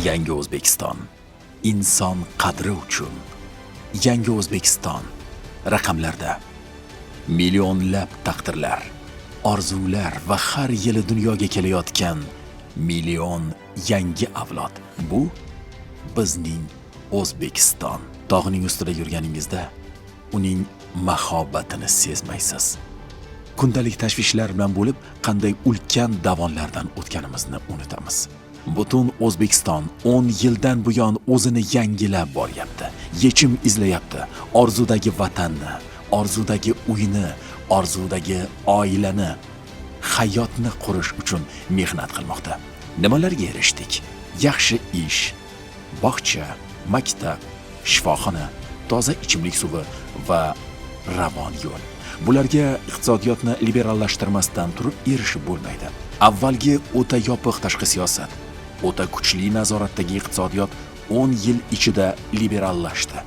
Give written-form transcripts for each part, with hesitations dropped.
Yangi O'zbekiston. Inson qadri uchun. Yangi O'zbekiston. Raqamlarda. Millionlab taqdirlar, orzular va har yili dunyoga kelayotgan million yangi avlod. Bu bizning O'zbekiston. Tog'ning ustida yurganingizda uning mahobatini sezmaysiz. Kundalik tashvishlar bilan bo'lib, qanday ulkan davonlardan o'tganimizni unutamiz. Butun O'zbekiston 10 yildan buyon o'zini yangilab boryapti. Yechim izlayapti. Orzudagi vatanni, orzudagi uyni, orzudagi oilani, hayotni qurish uchun mehnat qilmoqda. Nimalarga erishdik? Yaxshi ish, bog'cha, maktab, shifoxona, toza ichimlik suvi va ravon yo'l. Bularga iqtisodiyotni liberallashtirmasdan turib erishib bo'lmaydi. Avvalgi o'ta yopiq tashqi siyosat, o'ta kuchli nazoratdagi iqtisodiyot 10 yil ichida liberallashdi.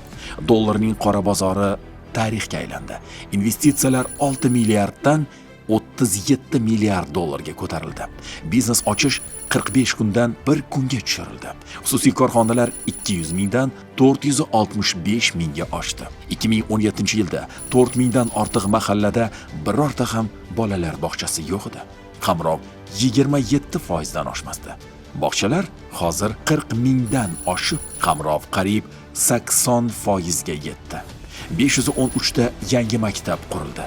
Dollarning qora bozori tarixga aylandi. Investitsiyalar 6 milliarddan 37 milliard dollarga ko'tarildi. Biznes ochish 45 kundan 1 kunga tushirildi. Xususiy korxonalar 200 mingdan 465 mingga oshdi. 2017-yilda 4 mingdan ortiq mahallada birorta ham bolalar bog'chasi yo'q edi. Qamrov 27% dan oshmasdi. Bog'chalar hozir 40 mingdan oshib, Qamrov qariyb 80% ga yetdi. 513 ta yangi maktab qurildi.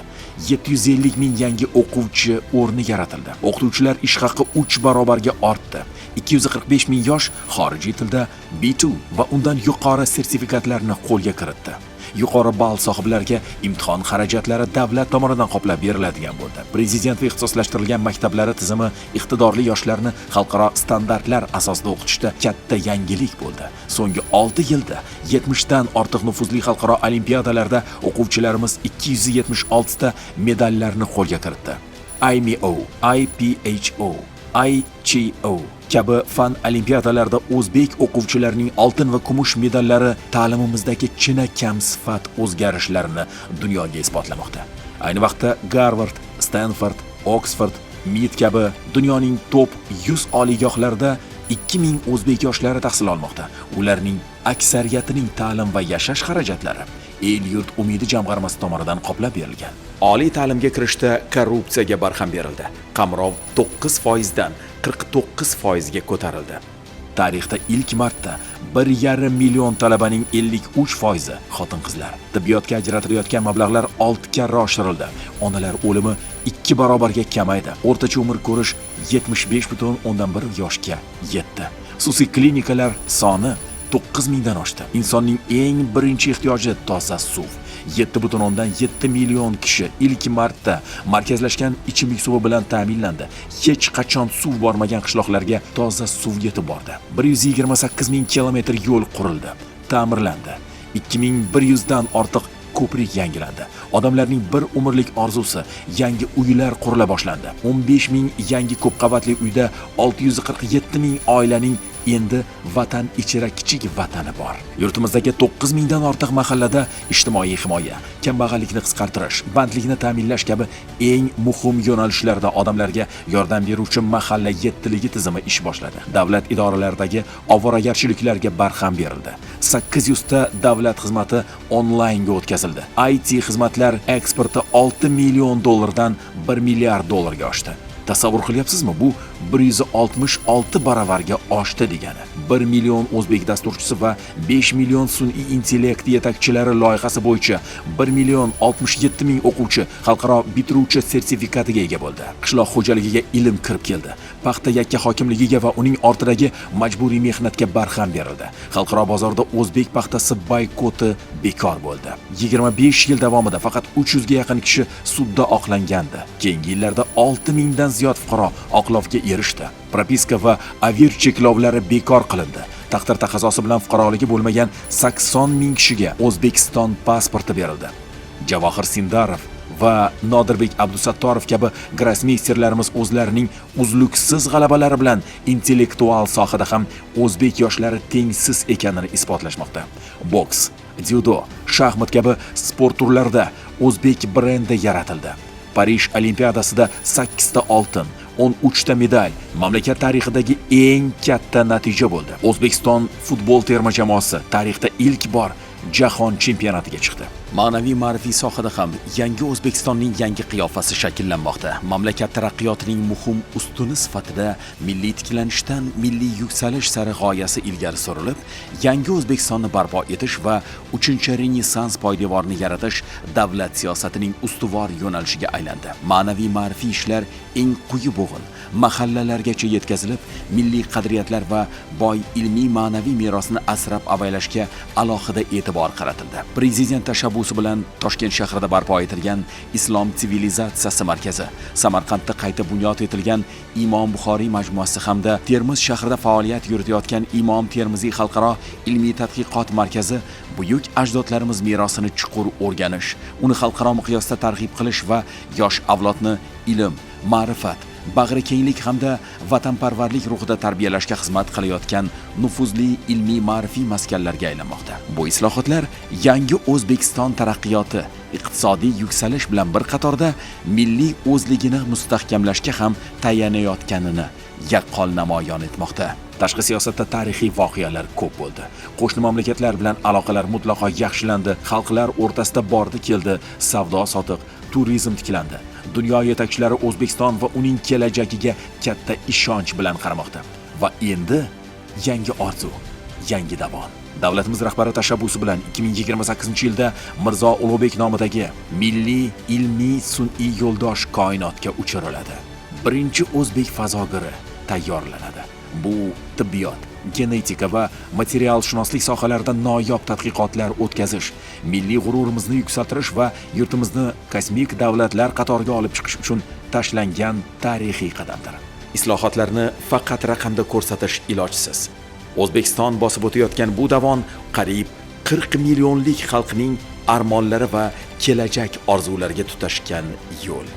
750 ming yangi o'quvchi o'rni yaratildi. O'qituvchilar ish haqi 3 barobarga ortdi. 245 ming yosh xorijiy tilda B2 va undan yuqori sertifikatlarni qo'lga kiritdi. Yuqori ball sohiblariga imtihon xarajatlari davlat tomonidan qoplab beriladigan bo'ldi. Prezident va ixtisoslashtirilgan maktablari tizimi iqtidorli yoshlarni xalqaro standartlar asosida o'qitishda katta yangilik bo'ldi. So'nggi 6 yilda 70 dan ortiq nufuzli xalqaro olimpiadalarda o'quvchilarimiz 276 ta medallarni qo'lga kiritdi. IMO, IPHO, ICHO kabi fan olimpiadalarda o'zbek o'quvchilarining oltin va kumush medallari ta'limimizdagi chinakam sifat o'zgarishlarini dunyoga isbotlamoqda. Ayni vaqtda Garvard, Stanford, Oxford, MIT kabi dunyoning top 100 oliygohlarida 2000 o'zbek yoshlari tahsil olmoqda. Ularning aksariyatining ta'lim va yashash xarajatlari El-yurt umidi jamg'armasi tomonidan qoplab berilgan. Oliy ta'limga kirishda korrupsiyaga barham berildi. Qamrov 9% dan 49% ga ko'tarildi. Tarixda ilk marta 1,5 million talabaning 53% xotin-qizlar. Tibbiyotga ajratilayotgan mablag'lar 6 karra oshirildi. Onalar o'limi 2 barobarga kamaydi. O'rtacha umr ko'rish 75,1 yoshga yetdi. Xususiy klinikalar soni 9 mingdan oshdi. Insonning eng birinchi ehtiyoji toza suv. 7,7 million kishi ilk marta markazlashgan ichimlik suvi bilan ta'minlandi. Hech qachon suv bormagan qishloqlarga toza suv yetib bordi. 128 ming kilometr yo'l qurildi, ta'mirlandi. 2100 dan ortiq ko'prik yangilandi. Odamlarning bir umrlik orzusi yangi uylar qurila boshlandi. 15 ming yangi ko'p qavatli uyda 647 ming oilaning endi vatan ichra kichik vatani bor. Yurtimizdagi 9 mingdan ortiq mahallada ijtimoiy himoya, kambag'allikni qisqartirish, bandlikni ta'minlash kabi eng muhim yo'nalishlarda odamlarga yordam beruvchi mahalla yettiligi tizimi ish boshladi. Davlat idoralaridagi ovoragarchiliklarga barham berildi. 800 ta davlat xizmati onlaynga o'tkazildi. IT xizmatlar eksporti 6 million dollardan 1 milliard dollarga oshdi. Tasavvur qilyapsizmi? Bu 166 baravarga oshdi degani. 1 million o'zbek dasturchisi va 5 million sun'iy intellekt yetakchilari loyihasi bo'yicha 1 million 67 ming o'quvchi xalqaro bitiruvchi sertifikatiga ega bo'ldi. Qishloq xo'jaligiga ilm kirib keldi. Paxta yakka hokimligiga va uning ortidagi majburiy mehnatga barham berildi. Xalqaro bozorda o'zbek paxtasi boykoti bekor bo'ldi. 25 yil davomida faqat 300 ga yaqin kishi sudda oqlangandi. Keyingi yillarda 6 mingdan ziyod fuqaro oqlovga erishdi. Propiska va avir cheklovlari bekor qilindi. Taqdir taqozosi bilan fuqaroligi bo'lmagan 80 ming kishiga O'zbekiston pasporti berildi. Javohir Sindarov va Nodirbek Abdusattorov kabi grossmeysterlarimiz o'zlarining uzluksiz g'alabalari bilan intellektual sohada ham o'zbek yoshlari tengsiz ekanini isbotlashmoqda. Boks, dzyudo, shaxmat kabi sport turlarida o'zbek brendi yaratildi. Parij olimpiadasida 8 ta oltin, 13 ta medal mamlakat tarixidagi eng katta natija bo'ldi. O'zbekiston futbol terma jamoasi tarixda ilk bor jahon chempionatiga chiqdi. Ma'naviy ma'rifiy sohada ham yangi O'zbekistonning yangi qiyofasi shakllanmoqda. Mamlakat taraqqiyotining muhim ustuni sifatida milliy tiklanishdan milliy yuksalish sari g'oyasi ilgari surilib, yangi O'zbekistonni barpo etish va 3-renessans poydevorini yaratish davlat siyosatining ustuvor yo'nalishiga aylandi. Ma'naviy ma'rifiy ishlar eng quyi bo'g'in mahallalargacha yetkazilib, milliy qadriyatlar va boy ilmiy ma'naviy merosni asrab-avaylashga alohida e'tibor qaratildi. Prezident tashabbusi bilan Toshkent shahrida barpo etilgan Islom sivilizatsiyasi markazi, Samarqandda qayta bunyod etilgan Imom Buxoriy majmuasi hamda Termiz shahrida faoliyat yuritayotgan Imom Termiziy xalqaro ilmiy tadqiqot markazi buyuk ajdodlarimiz merosini chuqur o'rganish, uni xalqaro miqyosda targ'ib qilish va yosh avlodni ilm, ma'rifat, bag'rikenglik hamda vatanparvarlik ruhida tarbiyalashga xizmat qilayotgan nufuzli ilmiy ma'rifiy maskanlarga aylanmoqda. Bu islohotlar yangi O'zbekiston taraqqiyoti, iqtisodiy yuksalish bilan bir qatorda milliy o'zligini mustahkamlashga ham tayanayotganini yaqqol namoyon etmoqda. Tashqi siyosatda tarixiy voqealar ko'p bo'ldi. Qo'shni mamlakatlar bilan aloqalar mutlaqo yaxshilandi, xalqlar o'rtasida bordi-keldi, savdo-sotiq, turizm tiklandi. Dunyo yetakchilari O'zbekiston va uning kelajagiga katta ishonch bilan qaramoqda. Va endi yangi orzu, yangi davon. Davlatimiz rahbari tashabbusi bilan 2028-yilda Mirzo Ulug'bek nomidagi milliy ilmiy sun'iy yo'ldosh koinotga uchiriladi. Birinchi o'zbek fazogiri tayyorlanadi. Bu tibbiyot, genetika va materialshunoslik sohalarida noyob tadqiqotlar o'tkazish, milliy g'ururimizni yuksaltirish va yurtimizni kosmik davlatlar qatoriga olib chiqish uchun tashlangan tarixiy qadamdir. Islohotlarni faqat raqamda ko'rsatish ilojsiz. O'zbekiston bosib o'tayotgan bu davon qariyb 40 millionlik xalqning armonlari va kelajak orzulariga tutashgan yo'l.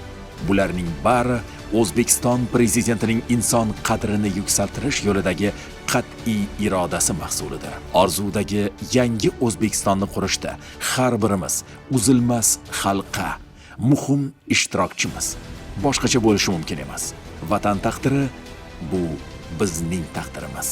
Bularning bari O'zbekiston prezidentining inson qadrini yuksaltirish yo'lidagi qat'iy irodasi mahsulidir. Orzudagi yangi O'zbekistonni qurishda har birimiz uzilmas halqa, muhim ishtirokchimiz. Boshqacha bo'lishi mumkin emas. Vatan taqdiri bu bizning taqdirimiz.